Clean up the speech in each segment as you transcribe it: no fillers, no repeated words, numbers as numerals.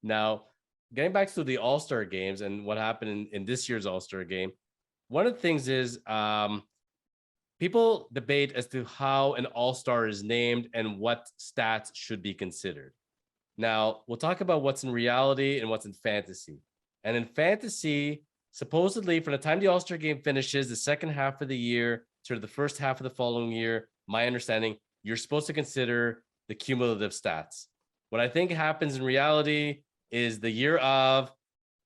Now, getting back to the All-Star games and what happened in this year's All-Star game, one of the things is people debate as to how an All-Star is named and what stats should be considered. Now, we'll talk about what's in reality and what's in fantasy. And in fantasy, supposedly from the time the All-Star game finishes, the second half of the year to the first half of the following year, my understanding, you're supposed to consider the cumulative stats. What I think happens in reality is the year of,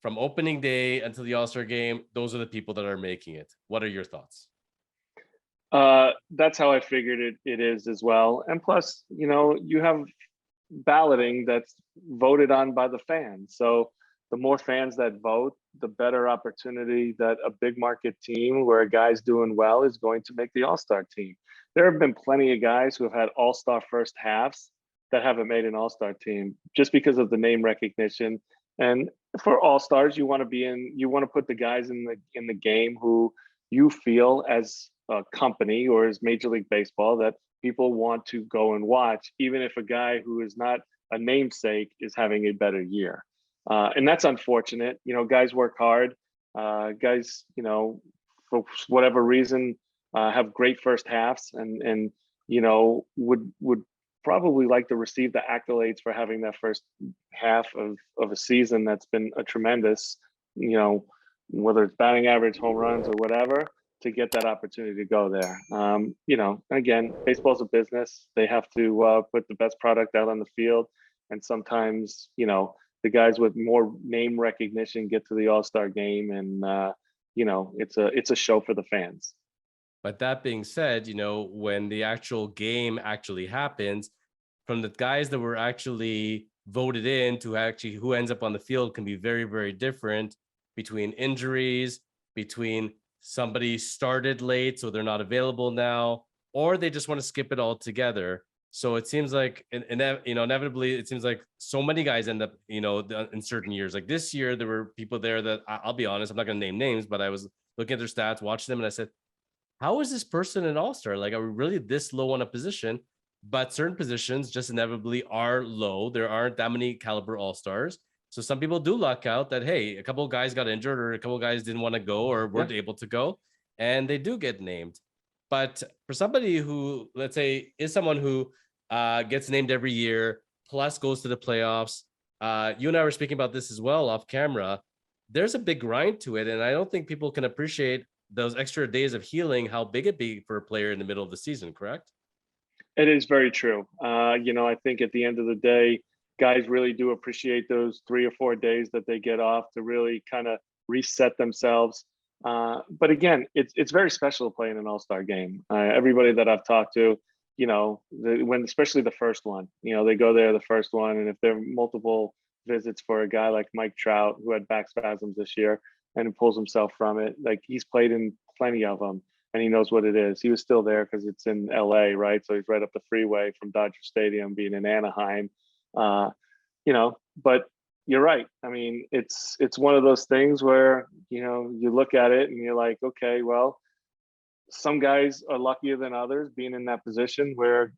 from opening day until the All-Star game, those are the people that are making it. What are your thoughts? That's how I figured it is as well. And plus, you have balloting that's voted on by the fans. So the more fans that vote, the better opportunity that a big market team where a guy's doing well is going to make the All-Star team. There have been plenty of guys who have had All-Star first halves that haven't made an All-Star team just because of the name recognition. And for All-Stars, you want to put the guys in the game who you feel as a company or as Major League Baseball that people want to go and watch, even if a guy who is not a namesake is having a better year. And that's unfortunate. Guys work hard. Guys, for whatever reason, have great first halves and would probably like to receive the accolades for having that first half of a season that's been a tremendous, whether it's batting average, home runs, or whatever, to get that opportunity to go there. Again, baseball's a business. They have to put the best product out on the field. And sometimes, the guys with more name recognition get to the All-Star game and, it's a show for the fans. But that being said, when the actual game actually happens, from the guys that were actually voted in to actually who ends up on the field can be very, very different between injuries, between somebody started late, so they're not available now, or they just want to skip it all together. So it seems like, inevitably, it seems like so many guys end up, in certain years. Like this year, there were people there that I'll be honest, I'm not going to name names, but I was looking at their stats, watching them, and I said, how is this person an All-Star? Like, are we really this low on a position? But certain positions just inevitably are low. There aren't that many caliber All-Stars. So some people do luck out that, hey, a couple of guys got injured or a couple of guys didn't want to go or weren't able to go, and they do get named. But for somebody who, let's say, is someone who gets named every year, plus goes to the playoffs, you and I were speaking about this as well off camera, there's a big grind to it. And I don't think people can appreciate those extra days of healing, how big it be for a player in the middle of the season, correct? It is very true. I think at the end of the day, guys really do appreciate those 3 or 4 days that they get off to really kind of reset themselves. But again, it's very special to play in an All-Star game. Everybody that I've talked to, when especially the first one, they go there the first one, and if there are multiple visits for a guy like Mike Trout, who had back spasms this year and he pulls himself from it, like he's played in plenty of them and he knows what it is. He was still there because it's in LA, right? So he's right up the freeway from Dodger Stadium, being in Anaheim. But you're right. I mean, it's one of those things where, you look at it and you're like, okay, well, some guys are luckier than others being in that position where,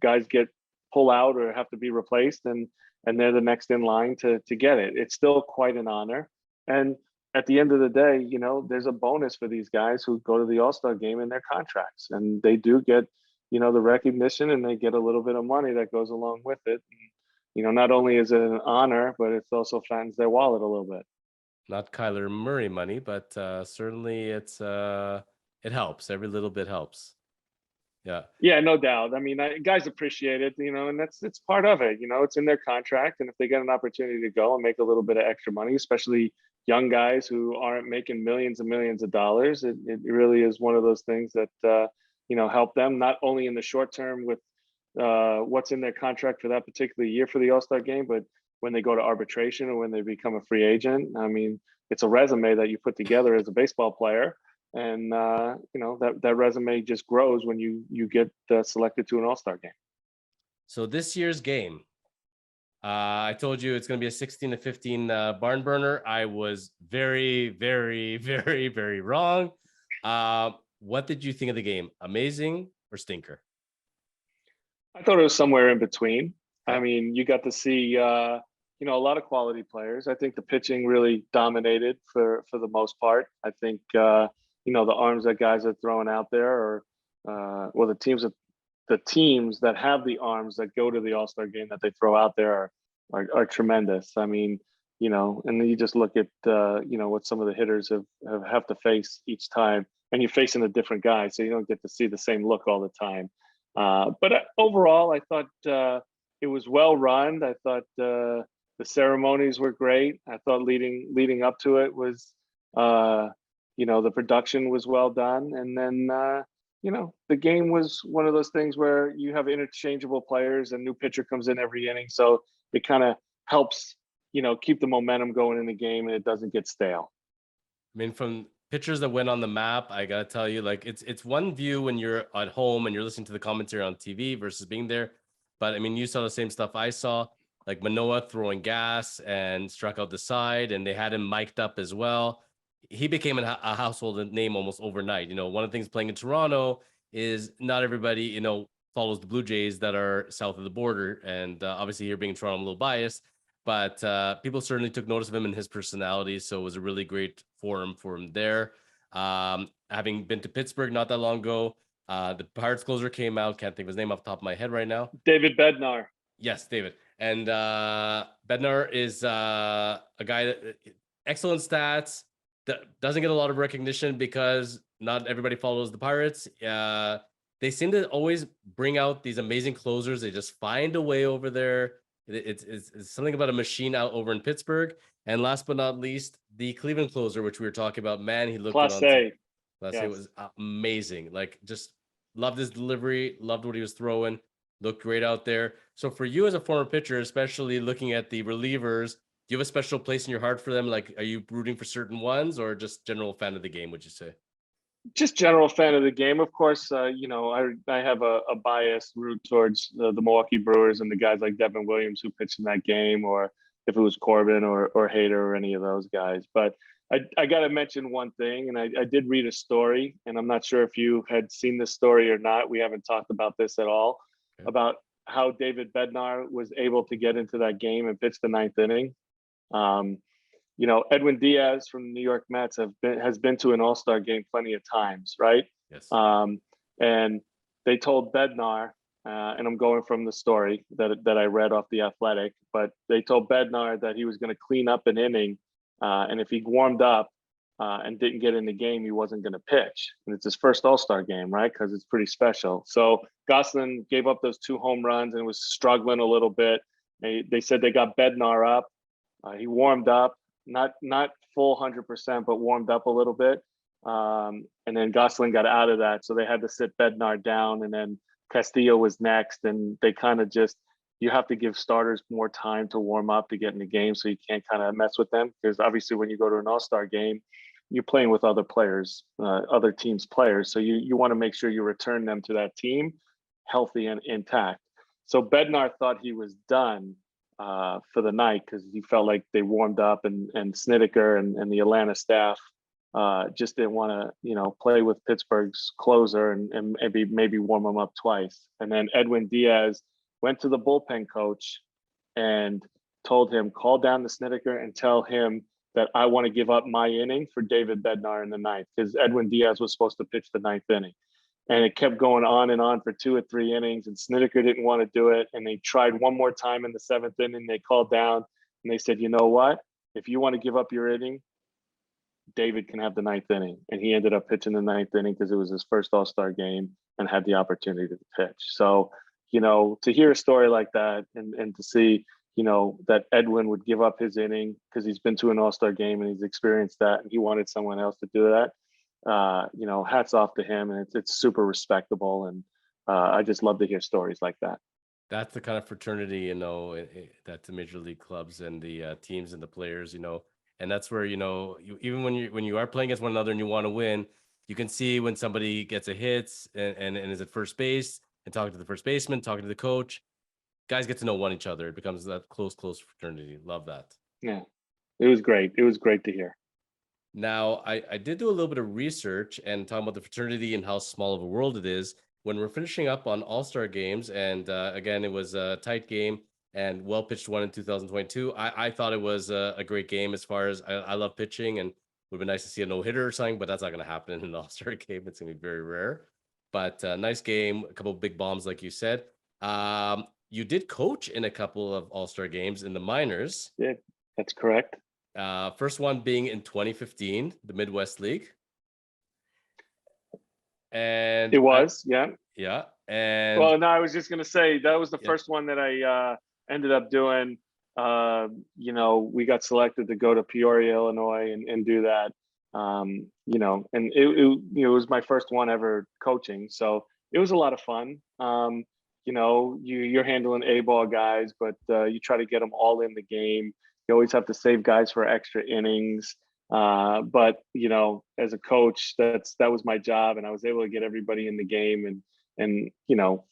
guys get pull out or have to be replaced and they're the next in line to get it. It's still quite an honor. And at the end of the day, there's a bonus for these guys who go to the All-Star game in their contracts, and they do get, the recognition, and they get a little bit of money that goes along with it. Not only is it an honor, but it's also fattens their wallet a little bit. Not Kyler Murray money, but certainly it helps. Every little bit helps. Yeah. Yeah, no doubt. I mean, guys appreciate it, and it's part of it. It's in their contract, and if they get an opportunity to go and make a little bit of extra money, especially young guys who aren't making millions and millions of dollars, it really is one of those things that help them not only in the short term with what's in their contract for that particular year for the All-Star game, but when they go to arbitration or when they become a free agent. I mean, it's a resume that you put together as a baseball player. And that resume just grows when you get selected to an All-Star game. So this year's game, I told you it's going to be a 16-15 barn burner. I was very, very, very, very wrong. What did you think of the game? Amazing or stinker? I thought it was somewhere in between. I mean, you got to see a lot of quality players. I think the pitching really dominated for the most part. I think the arms that guys are throwing out there are well, the teams that have the arms that go to the All-Star game that they throw out there are tremendous. I mean, and then you just look at what some of the hitters have to face each time, and you're facing a different guy, so you don't get to see the same look all the time. But overall, I thought it was well run. I thought the ceremonies were great. I thought leading up to it was, the production was well done, and then the game was one of those things where you have interchangeable players, and new pitcher comes in every inning, so it kind of helps keep the momentum going in the game, and it doesn't get stale. I mean, from pictures that went on the map, I gotta tell you, like it's one view when you're at home and you're listening to the commentary on TV versus being there. But I mean, you saw the same stuff I saw, like Manoah throwing gas and struck out the side, and they had him mic'd up as well. He became a household name almost overnight. One of the things playing in Toronto is not everybody, follows the Blue Jays that are south of the border. And obviously, here being in Toronto, I'm a little biased, but people certainly took notice of him and his personality. So it was a really great forum for him there. Having been to Pittsburgh not that long ago, the Pirates closer came out. Can't think of his name off the top of my head right now. David Bednar. Yes, David. And Bednar is a guy that excellent stats, that doesn't get a lot of recognition because not everybody follows the Pirates. They seem to always bring out these amazing closers. They just find a way over there. It's something about a machine out over in Pittsburgh. And last but not least, the Cleveland closer, which we were talking about. Man, he looked Class good on A. Class A was amazing. Like, just loved his delivery, loved what he was throwing, looked great out there. So for you as a former pitcher, especially looking at the relievers, do you have a special place in your heart for them? Like, are you rooting for certain ones, or just general fan of the game, would you say? Just general fan of the game. Of course, I have a bias root towards the Milwaukee Brewers and the guys like Devin Williams who pitched in that game, or if it was Corbin or Hader or any of those guys. But I got to mention one thing, and I did read a story, and I'm not sure if you had seen this story or not. We haven't talked about this at all, about how David Bednar was able to get into that game and pitch the ninth inning. Edwin Diaz from the New York Mets has been to an All-Star game plenty of times, right? Yes. And they told Bednar, and I'm going from the story that I read off The Athletic, but they told Bednar that he was going to clean up an inning, and if he warmed up and didn't get in the game, he wasn't going to pitch. And it's his first All-Star game, right? Because it's pretty special. So Gosselin gave up those 2 home runs and was struggling a little bit. They said they got Bednar up. He warmed up, not full 100%, but warmed up a little bit. And then Gosselin got out of that, so they had to sit Bednar down, and then Castillo was next. And they kind of you have to give starters more time to warm up to get in the game, so you can't kind of mess with them, because obviously when you go to an All-Star game, you're playing with other players, other teams' players. So you want to make sure you return them to that team healthy and intact. So Bednar thought he was done for the night, because he felt like they warmed up, and Snedeker and the Atlanta staff just didn't want to, play with Pittsburgh's closer and maybe warm him up twice. And then Edwin Diaz went to the bullpen coach and told him, call down the Snedeker and tell him that I want to give up my inning for David Bednar in the ninth, because Edwin Diaz was supposed to pitch the ninth inning. And it kept going on and on for 2 or 3 innings, and Snedeker didn't want to do it. And they tried one more time in the 7th inning. They called down and they said, you know what? If you want to give up your inning, David can have the 9th inning. And he ended up pitching the 9th inning because it was his first All-Star game and had the opportunity to pitch. So, to hear a story like that, and to see, that Edwin would give up his inning because he's been to an All-Star game and he's experienced that, and he wanted someone else to do that. Hats off to him, and it's super respectable. And I just love to hear stories like that. That's the kind of fraternity, that the major league clubs and the teams and the players, and that's where, even when you are playing against one another and you want to win, you can see when somebody gets a hit and is at first base, and talking to the first baseman, talking to the coach, guys get to know each other. It becomes that close fraternity. Love that. Yeah, it was great. It was great to hear. Now, I did do a little bit of research and talking about the fraternity and how small of a world it is. When we're finishing up on All-Star games, and again, it was a tight game. and well pitched one in 2022. I thought it was a great game. As far as I love pitching, and would be nice to see a no hitter or something, but that's not going to happen in an All-Star game. It's going to be very rare. But nice game, a couple of big bombs, like you said. You did coach in a couple of All-Star games in the minors. Yeah, that's correct. First one being in 2015, the Midwest League. And it was, yeah. Yeah. And well, no, I was just gonna say that was the first one that I ended up doing. We got selected to go to Peoria, Illinois, and do that. And it was my first one ever coaching, so it was a lot of fun. You're handling A-ball guys, but you try to get them all in the game. You always have to save guys for extra innings. But as a coach, that was my job, and I was able to get everybody in the game. And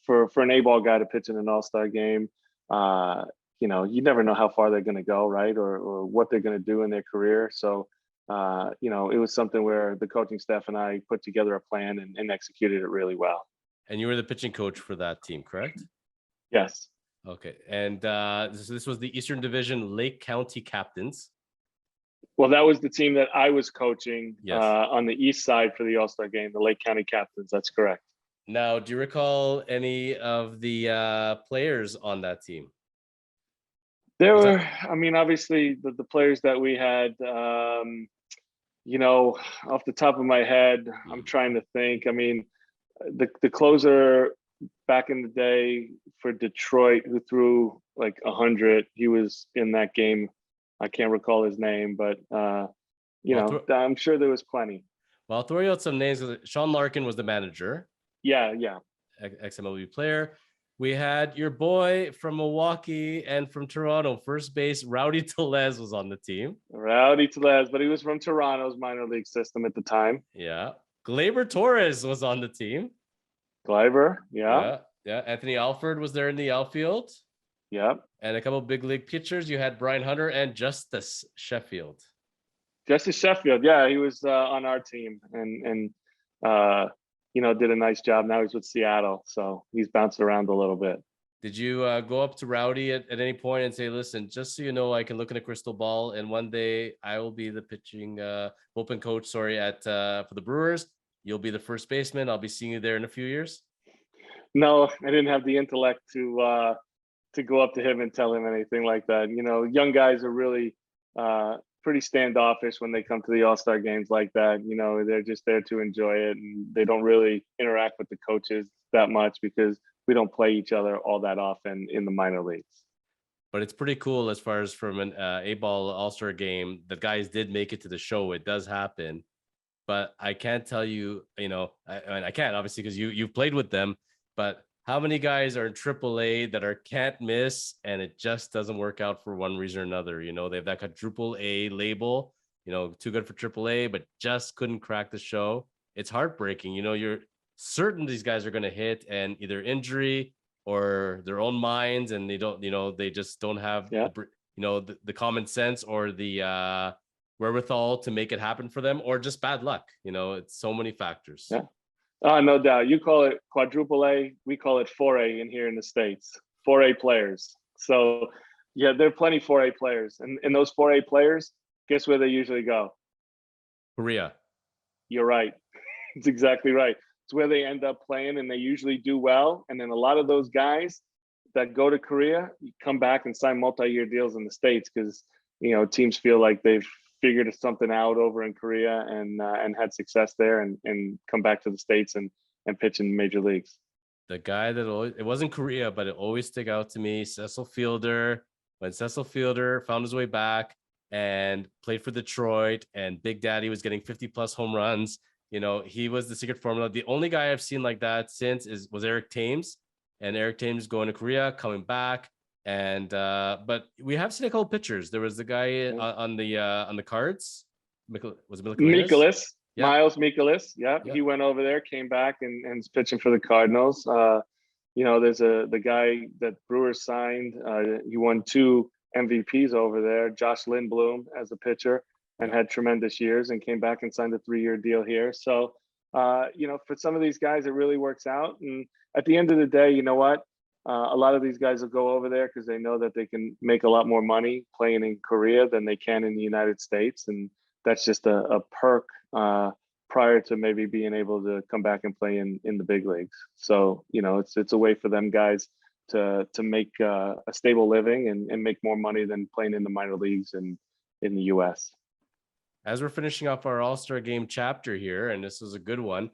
for an A-ball guy to pitch in an All-Star game, you never know how far they're going to go, right? Or what they're going to do in their career. So, it was something where the coaching staff and I put together a plan and executed it really well. And you were the pitching coach for that team, correct? Yes. Okay. And this was the Eastern Division Lake County Captains. Well, that was the team that I was coaching Yes. On the east side for the All-Star game, the Lake County Captains. That's correct. Now, do you recall any of the players on that team? There were, obviously the players that we had, off the top of my head, I'm trying to think. The closer back in the day for Detroit who threw like 100, he was in that game. I can't recall his name, but I'm sure there was plenty. Well, I'll throw you out some names. Sean Larkin was the manager. Yeah. Ex-MLB player. We had your boy from Milwaukee and from Toronto, first base, Rowdy Tellez was on the team. Rowdy Tellez, but he was from Toronto's minor league system at the time. Yeah. Gleyber Torres was on the team. Gleyber, yeah. Anthony Alford was there in the outfield. Yep. And a couple of big league pitchers. You had Brian Hunter and Justice Sheffield. Justice Sheffield, yeah, he was on our team and did a nice job. Now he's with Seattle, so he's bounced around a little bit. Did you go up to Rowdy at any point and say, listen, just so you know, I can look in a crystal ball, and one day I will be the pitching bullpen coach, for the Brewers. You'll be the first baseman. I'll be seeing you there in a few years. No, I didn't have the intellect to go up to him and tell him anything like that. Young guys are really pretty standoffish when they come to the All-Star games like that. They're just there to enjoy it, and they don't really interact with the coaches that much because we don't play each other all that often in the minor leagues. But it's pretty cool as far as from an A-ball All-Star game, the guys did make it to the show. It does happen. But I can't tell you, I can't obviously because you've played with them, but how many guys are in AAA that are can't miss and it just doesn't work out for one reason or another? They have that quadruple A label, too good for AAA, but just couldn't crack the show. It's heartbreaking. You're certain these guys are going to hit, and either injury or their own minds, and they don't, they just don't have, the common sense or the wherewithal to make it happen for them, or just bad luck. It's so many factors. Yeah. No doubt. You call it quadruple A. We call it 4A in here in the States. 4A players. So, yeah, there are plenty 4A players. And those 4A players, guess where they usually go? Korea. You're right. It's exactly right. It's where they end up playing, and they usually do well. And then a lot of those guys that go to Korea come back and sign multi-year deals in the States because, teams feel like they've figured something out over in Korea and had success there and come back to the States and pitch in major leagues. The guy it wasn't Korea, but it always stick out to me, Cecil Fielder. When Cecil Fielder found his way back and played for Detroit, and Big Daddy was getting 50 plus home runs, he was the secret formula. The only guy I've seen like that since was Eric Thames, and Eric Thames going to Korea, coming back. And but we have seen a couple pitchers. There was the guy on the Cards. Was it Mikolas? Yeah. Miles Mikolas. Yeah, he went over there, came back, and is pitching for the Cardinals. There's the guy that Brewers signed. He won 2 MVPs over there. Josh Lindblom as a pitcher, and had tremendous years, and came back and signed a 3-year deal here. So, for some of these guys, it really works out. And at the end of the day, you know what? A lot of these guys will go over there because they know that they can make a lot more money playing in Korea than they can in the United States, and that's just a perk prior to maybe being able to come back and play in the big leagues. So it's a way for them guys to make a stable living and make more money than playing in the minor leagues in the U.S. As we're finishing off our All-Star Game chapter here, and this was a good one.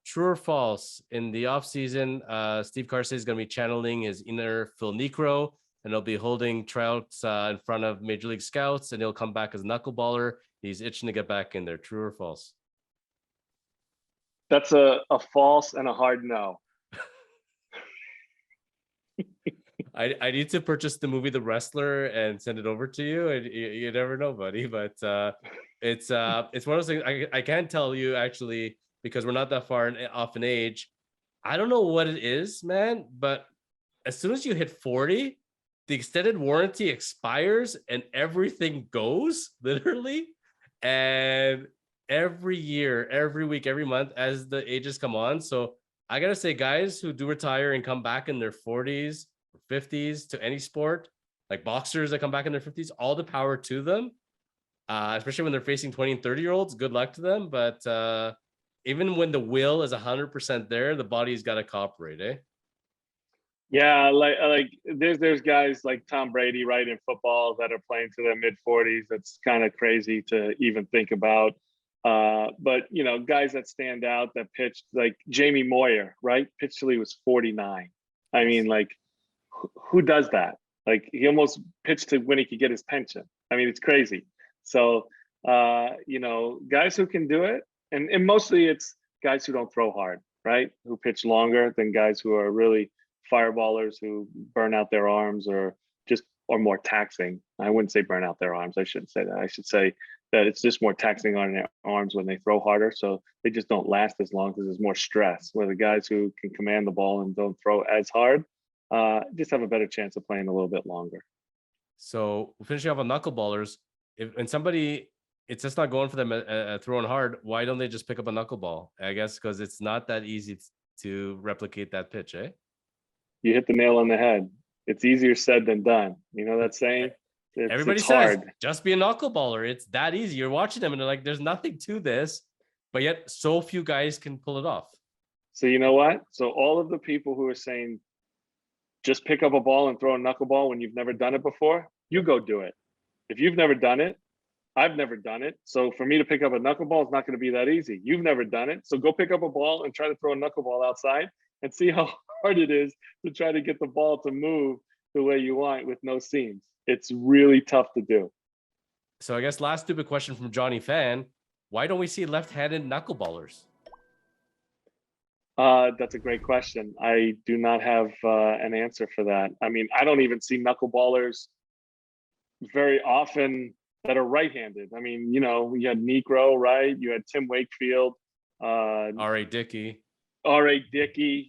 True or false? In the offseason, Steve Karsay is going to be channeling his inner Phil Niekro, and he'll be holding tryouts in front of Major League scouts, and he'll come back as a knuckleballer. He's itching to get back in there. True or false? That's a false and a hard no. I need to purchase the movie The Wrestler and send it over to you. And you never know, buddy. But it's one of those things I can't tell you actually, because we're not that far off in age. I don't know what it is, man, but as soon as you hit 40, the extended warranty expires and everything goes literally. And every year, every week, every month as the ages come on. So I got to say, guys who do retire and come back in their 40s, 50s to any sport, like boxers that come back in their 50s, all the power to them, especially when they're facing 20 and 30-year-olds. Good luck to them. But even when the will is 100% there, the body's got to cooperate, eh? Yeah, like there's guys like Tom Brady, right, in football that are playing to their mid-40s. That's kind of crazy to even think about. But guys that stand out that pitched, like Jamie Moyer, right, pitched till he was 49. I mean, like, who does that? Like, he almost pitched to when he could get his pension. I mean, it's crazy. So guys who can do it, and mostly it's guys who don't throw hard, right, who pitch longer than guys who are really fireballers who burn out their arms or more taxing. I wouldn't say burn out their arms. I shouldn't say that. I should say that it's just more taxing on their arms when they throw harder. So they just don't last as long because there's more stress. Where the guys who can command the ball and don't throw as hard just have a better chance of playing a little bit longer. So finishing off on knuckleballers, and somebody, it's just not going for them throwing hard, why don't they just pick up a knuckleball? I guess because it's not that easy to replicate that pitch, eh? You hit the nail on the head. It's easier said than done. You know that saying? Everybody it's says, hard. just be a knuckleballer. It's that easy. You're watching them and they're like, there's nothing to this, but yet so few guys can pull it off. So you know what? So all of the people who are saying, just pick up a ball and throw a knuckleball when you've never done it before, you go do it. If you've never done it, I've never done it. So for me to pick up a knuckleball is not going to be that easy. You've never done it. So go pick up a ball and try to throw a knuckleball outside and see how hard it is to try to get the ball to move the way you want with no seams. It's really tough to do. So I guess last stupid question from Johnny Fan, why don't we see left-handed knuckleballers? That's a great question. I do not have an answer for that. I mean, I don't even see knuckleballers very often that are right-handed. I mean, you had Niekro, right? You had Tim Wakefield. R.A. Dickey.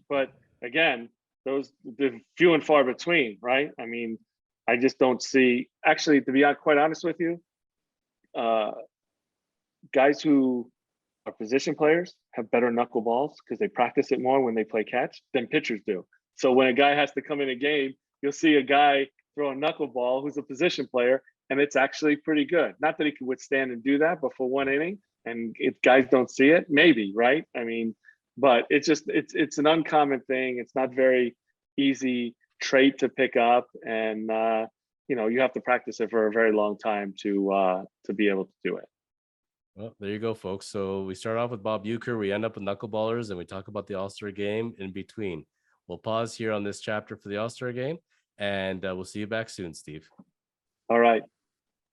But again, they're few and far between, right? I mean, I just don't see, actually, to be quite honest with you, guys who are position players have better knuckleballs because they practice it more when they play catch than pitchers do. So when a guy has to come in a game, you'll see a guy throw a knuckleball who's a position player, and it's actually pretty good. Not that he can withstand and do that, but for one inning, and if guys don't see it, maybe, right? I mean, but it's an uncommon thing. It's not very easy trait to pick up, and you have to practice it for a very long time to be able to do it. Well, there you go, folks. So we start off with Bob Uecker. We end up with knuckleballers, and we talk about the All-Star Game in between. We'll pause here on this chapter for the All-Star Game, and we'll see you back soon, Steve. All right.